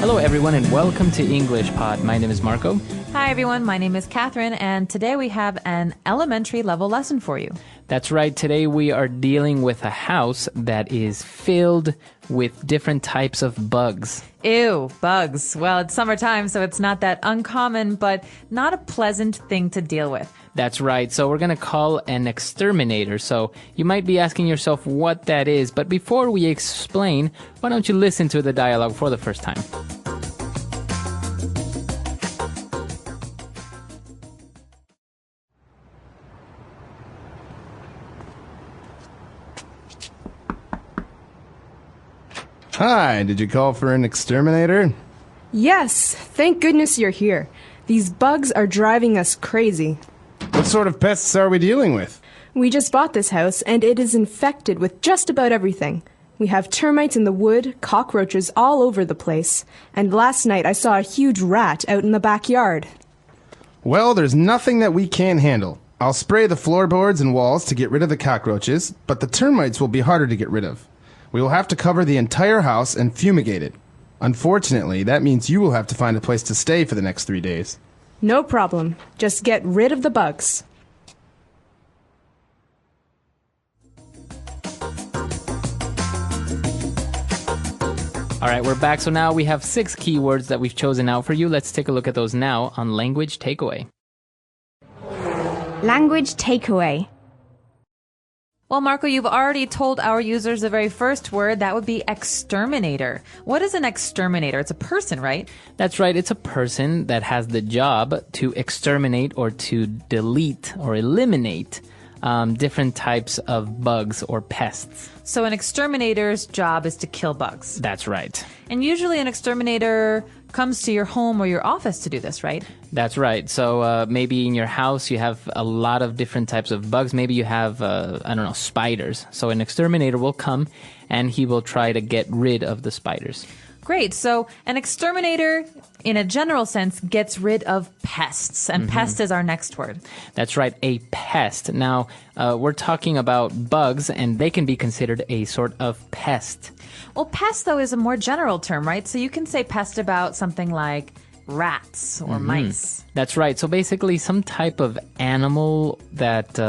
Hello everyone and welcome to English Pod. My name is Marco. Hi everyone, my name is Catherine, and today we have an elementary level lesson for you. That's right, today we are dealing with a house that is filled with different types of bugs. Ew, bugs. Well, it's summertime, so it's not that uncommon, but not a pleasant thing to deal with. That's right, so we're going to call an exterminator. So you might be asking yourself what that is, but before we explain, why don't you listen to the dialogue for the first time? Hi, did you call for an exterminator? Yes, thank goodness you're here. These bugs are driving us crazy. What sort of pests are we dealing with? We just bought this house, and it is infected with just about everything. We have termites in the wood, cockroaches all over the place, and last night I saw a huge rat out in the backyard. Well, there's nothing that we can't handle. I'll spray the floorboards and walls to get rid of the cockroaches, but the termites will be harder to get rid of. We will have to cover the entire house and fumigate it. Unfortunately, that means you will have to find a place to stay for the next 3 days. No problem. Just get rid of the bugs. All right, we're back. So now we have 6 keywords that we've chosen out for you. Let's take a look at those now on Language Takeaway. Language takeaway. Well, Marco, you've already told our users the very first word. That would be exterminator. What is an exterminator? It's a person, right? That's right, it's a person that has the job to exterminate or to delete or eliminate different types of bugs or pests. So an exterminator's job is to kill bugs. That's right. And usually an exterminator comes to your home or your office to do this, right? That's right. So maybe in your house you have a lot of different types of bugs. Maybe you have, spiders. So an exterminator will come and he will try to get rid of the spiders. Great. So an exterminator, in a general sense, gets rid of pests. And pest is our next word. That's right, a pest. Now, we're talking about bugs, and they can be considered a sort of pest. Well, pest, though, is a more general term, right? So you can say pest about something like rats or mice. That's right. So basically, some type of animal that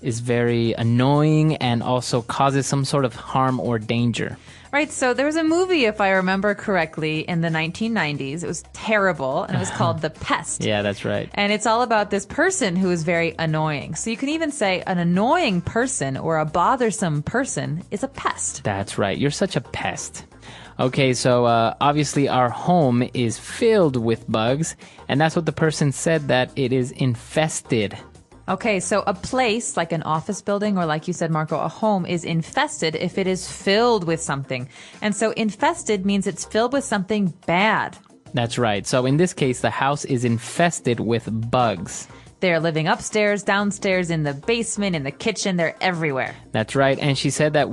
is very annoying and also causes some sort of harm or danger. Right, so there was a movie, if I remember correctly, in the 1990s. It was terrible, and it was called The Pest. Yeah, that's right. And it's all about this person who is very annoying. So you can even say an annoying person or a bothersome person is a pest. That's right. You're such a pest. Okay, so obviously our home is filled with bugs, and that's what the person said, that it is infested. Okay, so a place, like an office building, or like you said, Marco, a home, is infested if it is filled with something. And so infested means it's filled with something bad. That's right. So in this case, the house is infested with bugs. They're living upstairs, downstairs, in the basement, in the kitchen. They're everywhere. That's right. And she said that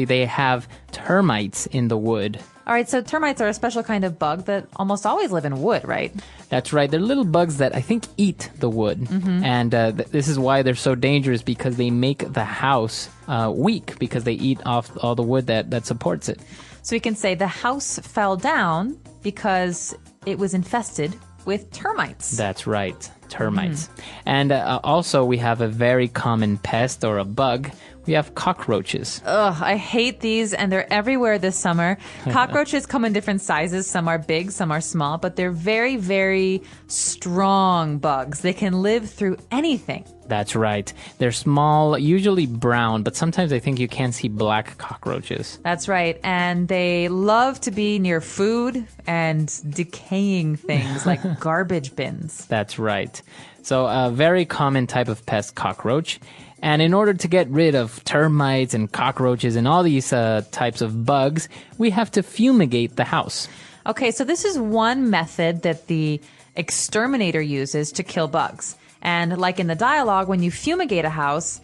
they have termites in the wood. All right, so termites are a special kind of bug that almost always live in wood, right? That's right. They're little bugs that I think eat the wood. And this is why they're so dangerous, because they make the house weak, because they eat off all the wood that supports it. So we can say the house fell down because it was infested with termites. That's right. Termites. And also we have a very common pest or a bug. We have cockroaches. Ugh, I hate these, and they're everywhere this summer. Cockroaches come in different sizes. Some are big, some are small, but they're very, very strong bugs. They can live through anything. That's right. They're small, usually brown, but sometimes I think you can see black cockroaches. That's right. And they love to be near food and decaying things like garbage bins. That's right. So a very common type of pest, cockroach. And in order to get rid of termites and cockroaches and all these types of bugs, we have to fumigate the house. Okay, so this is one method that the exterminator uses to kill bugs. And like in the dialogue, when you fumigate a house,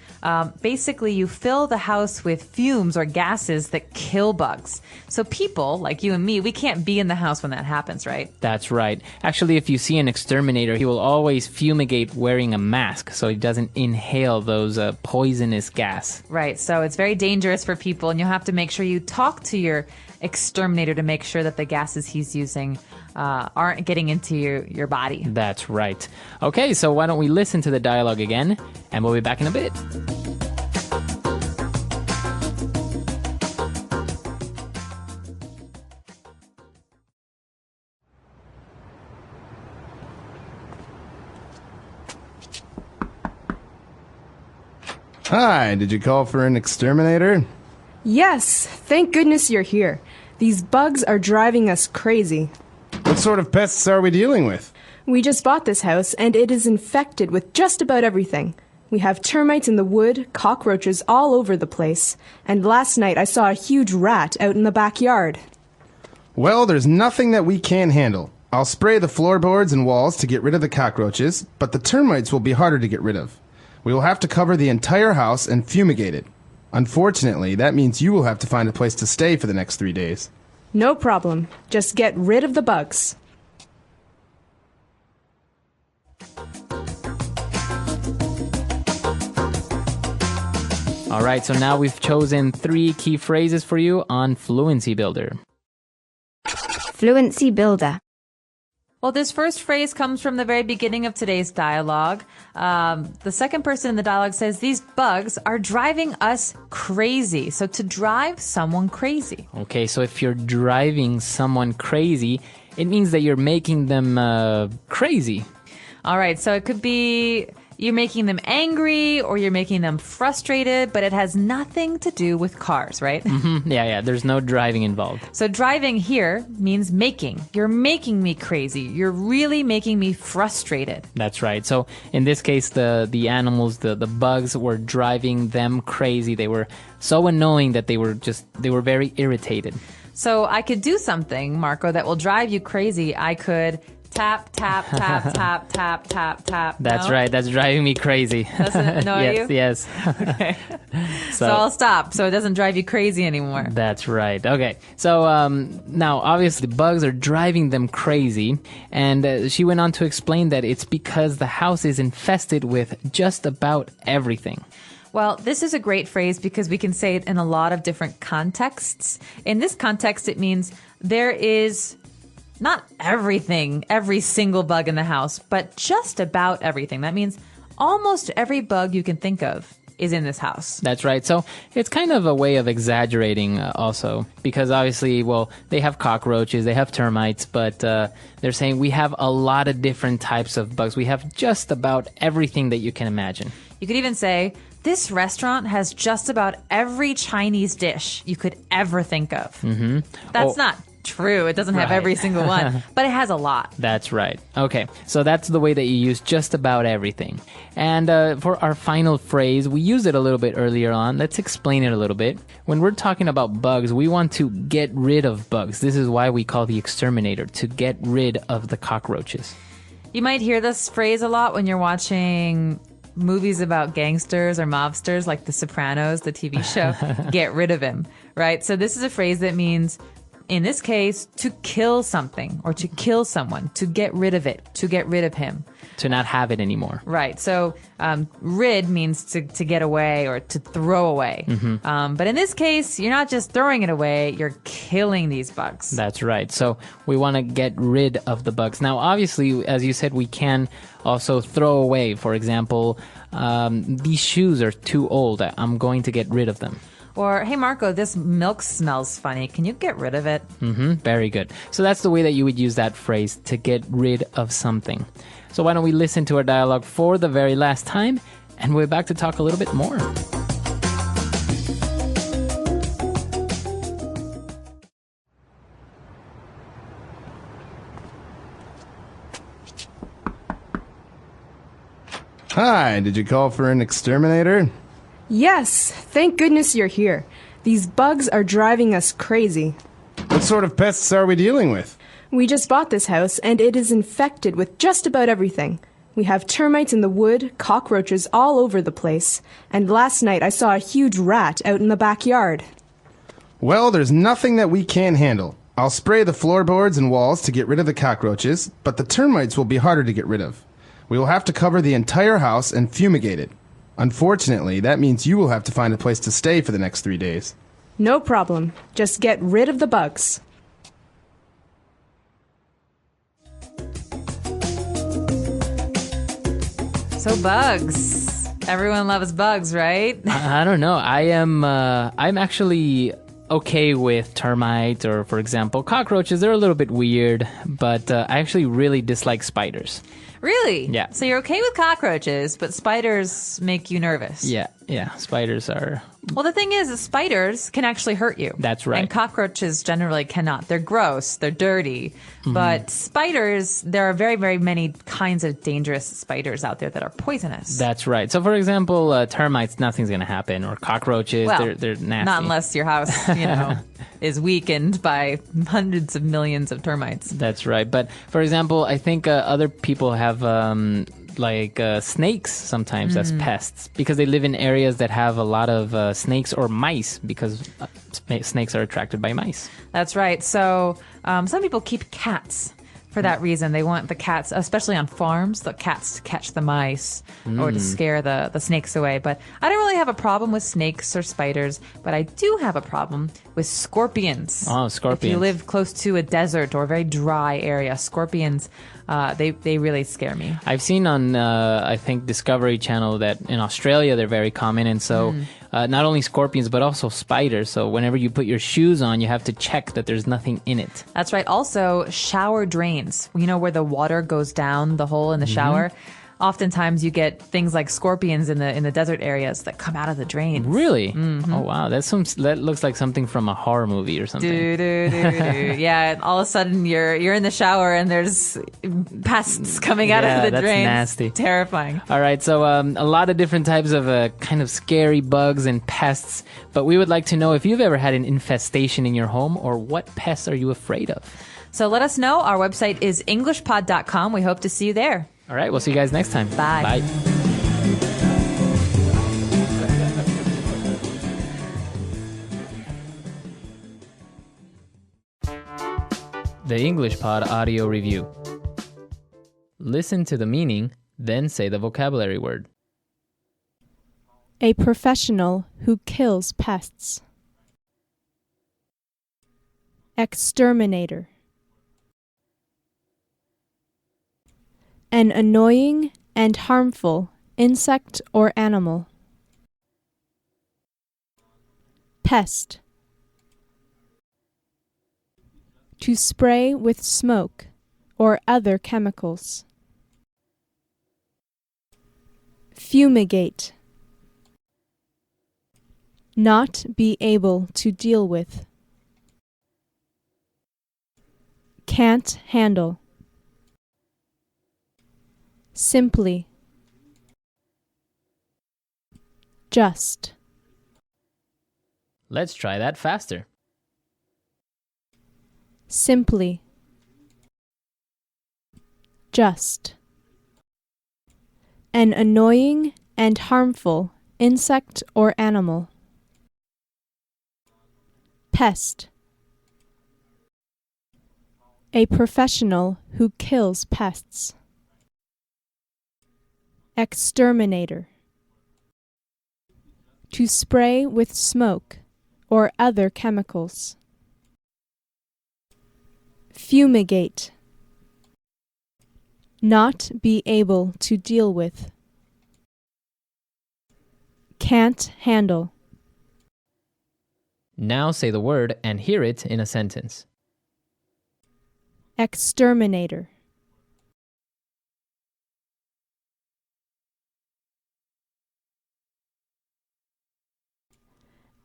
basically you fill the house with fumes or gases that kill bugs. So people, like you and me, we can't be in the house when that happens, right? That's right. Actually, if you see an exterminator, he will always fumigate wearing a mask so he doesn't inhale those poisonous gas. Right. So it's very dangerous for people, and you'll have to make sure you talk to your exterminator to make sure that the gases he's using aren't getting into your body. That's right. Okay, so why don't we listen to the dialogue again, and we'll be back in a bit. Hi, did you call for an exterminator? Yes, thank goodness you're here. These bugs are driving us crazy. What sort of pests are we dealing with? We just bought this house, and it is infected with just about everything. We have termites in the wood, cockroaches all over the place, and last night I saw a huge rat out in the backyard. Well, there's nothing that we can't handle. I'll spray the floorboards and walls to get rid of the cockroaches, but the termites will be harder to get rid of. We will have to cover the entire house and fumigate it. Unfortunately, that means you will have to find a place to stay for the next 3 days. No problem. Just get rid of the bugs. All right, so now we've chosen 3 key phrases for you on Fluency Builder. Fluency Builder. Well, this first phrase comes from the very beginning of today's dialogue. The second person in the dialogue says, these bugs are driving us crazy. So to drive someone crazy. Okay, so if you're driving someone crazy, it means that you're making them crazy. All right, so it could be you're making them angry or you're making them frustrated, but it has nothing to do with cars, right? Mm-hmm. Yeah, there's no driving involved. So driving here means making. You're making me crazy. You're really making me frustrated. That's right. So in this case, the animals, the bugs were driving them crazy. They were so annoying that they were very irritated. So I could do something, Marco, that will drive you crazy. I could tap, tap, tap, tap, tap, tap, tap. That's no? right. That's driving me crazy. Does it annoy you? Yes. Okay. So I'll stop so it doesn't drive you crazy anymore. That's right. Okay. So now, obviously, bugs are driving them crazy. And she went on to explain that it's because the house is infested with just about everything. Well, this is a great phrase because we can say it in a lot of different contexts. In this context, it means there is not everything, every single bug in the house, but just about everything. That means almost every bug you can think of is in this house. That's right. So it's kind of a way of exaggerating also, because obviously, well, they have cockroaches, they have termites, but they're saying we have a lot of different types of bugs. We have just about everything that you can imagine. You could even say, this restaurant has just about every Chinese dish you could ever think of. Mm-hmm. That's not true. It doesn't have every single one, but it has a lot. That's right. Okay, so that's the way that you use just about everything. And for our final phrase, we used it a little bit earlier on. Let's explain it a little bit. When we're talking about bugs, we want to get rid of bugs. This is why we call the exterminator, to get rid of the cockroaches. You might hear this phrase a lot when you're watching movies about gangsters or mobsters like The Sopranos, the TV show. Get rid of him, right? So this is a phrase that means, in this case, to kill something or to kill someone, to get rid of it, to get rid of him. To not have it anymore. Right. So rid means to get away or to throw away. Mm-hmm. But in this case, you're not just throwing it away, you're killing these bugs. That's right. So we want to get rid of the bugs. Now, obviously, as you said, we can also throw away. For example, these shoes are too old. I'm going to get rid of them. Or, hey, Marco, this milk smells funny. Can you get rid of it? Mm-hmm. Very good. So that's the way that you would use that phrase, to get rid of something. So why don't we listen to our dialogue for the very last time, and we're back to talk a little bit more. Hi, did you call for an exterminator? Yes, thank goodness you're here. These bugs are driving us crazy. What sort of pests are we dealing with? We just bought this house, and it is infected with just about everything. We have termites in the wood, cockroaches all over the place, and last night I saw a huge rat out in the backyard. Well, there's nothing that we can't handle. I'll spray the floorboards and walls to get rid of the cockroaches, but the termites will be harder to get rid of. We will have to cover the entire house and fumigate it. Unfortunately, that means you will have to find a place to stay for the next 3 days. No problem. Just get rid of the bugs. So bugs. Everyone loves bugs, right? I don't know. I'm actually okay with termites or, for example, cockroaches. They're a little bit weird, but I actually really dislike spiders. Really? Yeah. So you're okay with cockroaches, but spiders make you nervous. Yeah. Spiders are... Well, the thing is, spiders can actually hurt you. That's right. And cockroaches generally cannot. They're gross. They're dirty. But spiders, there are very, very many kinds of dangerous spiders out there that are poisonous. That's right. So, for example, termites, nothing's going to happen. Or cockroaches, Well, they're nasty. not unless your house, is weakened by hundreds of millions of termites. That's right. But, for example, I think other people have... snakes sometimes as pests because they live in areas that have a lot of snakes or mice because snakes are attracted by mice. That's right. So some people keep cats for that reason. They want the cats, especially on farms, the cats to catch the mice or to scare the snakes away. But I don't really have a problem with snakes or spiders, but I do have a problem with scorpions. Oh, scorpions. If you live close to a desert or a very dry area, scorpions, they really scare me. I've seen on, I think, Discovery Channel that in Australia they're very common. And so not only scorpions, but also spiders. So whenever you put your shoes on, you have to check that there's nothing in it. That's right. Also, shower drains. You know where the water goes down the hole in the shower? Oftentimes you get things like scorpions in the desert areas that come out of the drains. Really? Oh, wow. That looks like something from a horror movie or something. Yeah, and all of a sudden you're in the shower and there's pests coming out of the that's drains. nasty. Terrifying. All right, so a lot of different types of kind of scary bugs and pests, but we would like to know if you've ever had an infestation in your home or what pests are you afraid of? So let us know. Our website is englishpod.com. We hope to see you there. All right, we'll see you guys next time. Bye. The English Pod Audio Review. Listen to the meaning, then say the vocabulary word. A professional who kills pests. Exterminator. An annoying and harmful insect or animal. Pest. To spray with smoke or other chemicals. Fumigate. Not be able to deal with. Can't handle. Simply. Just. Let's try that faster. Simply. Just. An annoying and harmful insect or animal. Pest. A professional who kills pests. Exterminator. To spray with smoke or other chemicals. Fumigate. Not be able to deal with. Can't handle. Now say the word and hear it in a sentence. Exterminator.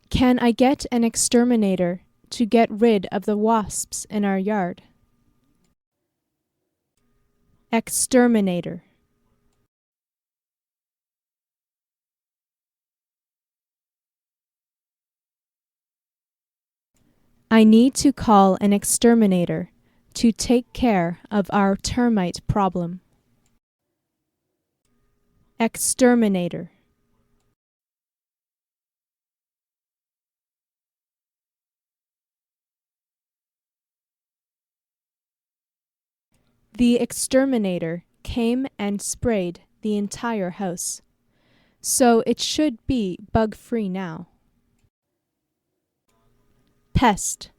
Can I get an exterminator to get rid of the wasps in our yard? Exterminator. I need to call an exterminator to take care of our termite problem. Exterminator. The exterminator came and sprayed the entire house, so it should be bug-free now. Pest.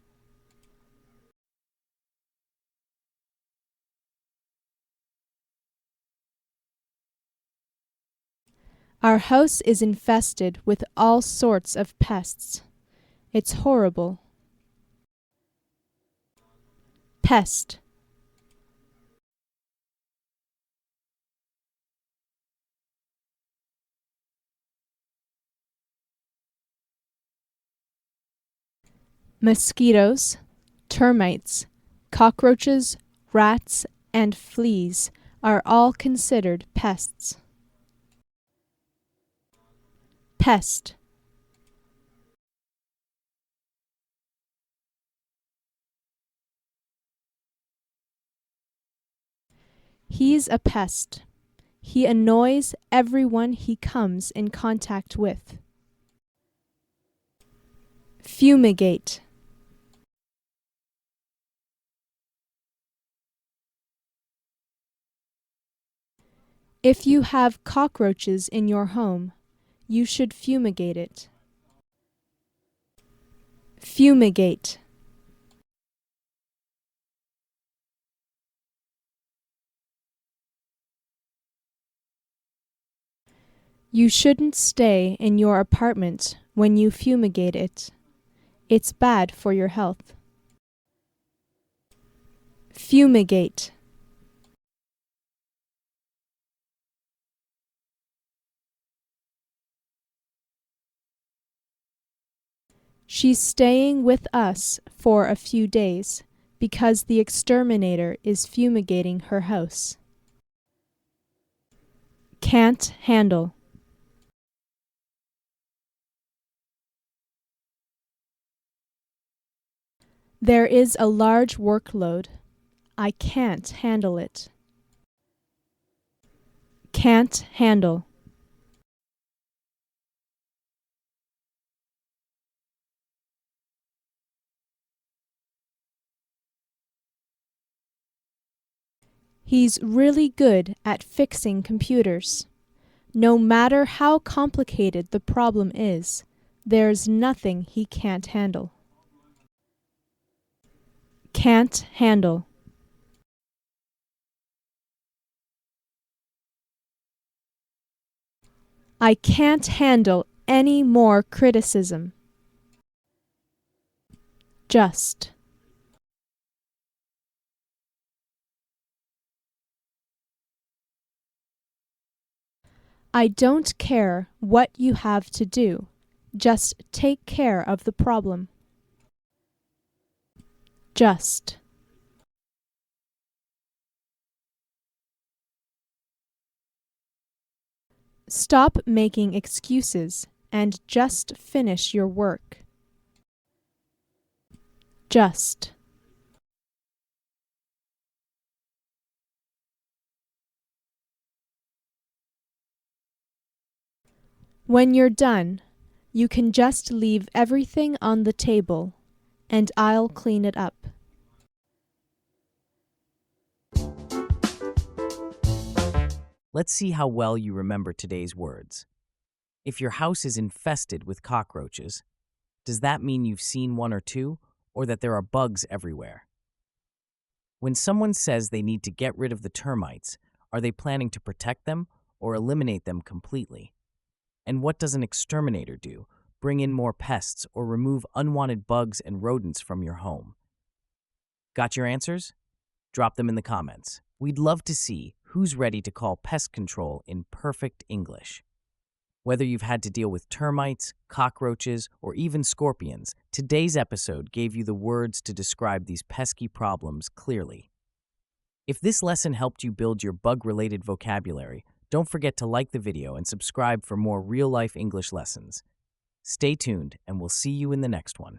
Our house is infested with all sorts of pests. It's horrible. Pest. Mosquitoes, termites, cockroaches, rats, and fleas are all considered pests. Pest. He's a pest. He annoys everyone he comes in contact with. Fumigate. If you have cockroaches in your home, you should fumigate it. Fumigate. You shouldn't stay in your apartment when you fumigate it. It's bad for your health. Fumigate. She's staying with us for a few days because the exterminator is fumigating her house. Can't handle. There is a large workload. I can't handle it. Can't handle. He's really good at fixing computers. No matter how complicated the problem is, there's nothing he can't handle. Can't handle. I can't handle any more criticism. Just. I don't care what you have to do. Just take care of the problem. Just. Stop making excuses and just finish your work. Just. When you're done, you can just leave everything on the table, and I'll clean it up. Let's see how well you remember today's words. If your house is infested with cockroaches, does that mean you've seen one or two, or that there are bugs everywhere? When someone says they need to get rid of the termites, are they planning to protect them or eliminate them completely? And what does an exterminator do? Bring in more pests or remove unwanted bugs and rodents from your home? Got your answers? Drop them in the comments. We'd love to see who's ready to call pest control in perfect English. Whether you've had to deal with termites, cockroaches, or even scorpions, today's episode gave you the words to describe these pesky problems clearly. If this lesson helped you build your bug-related vocabulary, don't forget to like the video and subscribe for more real-life English lessons. Stay tuned, and we'll see you in the next one.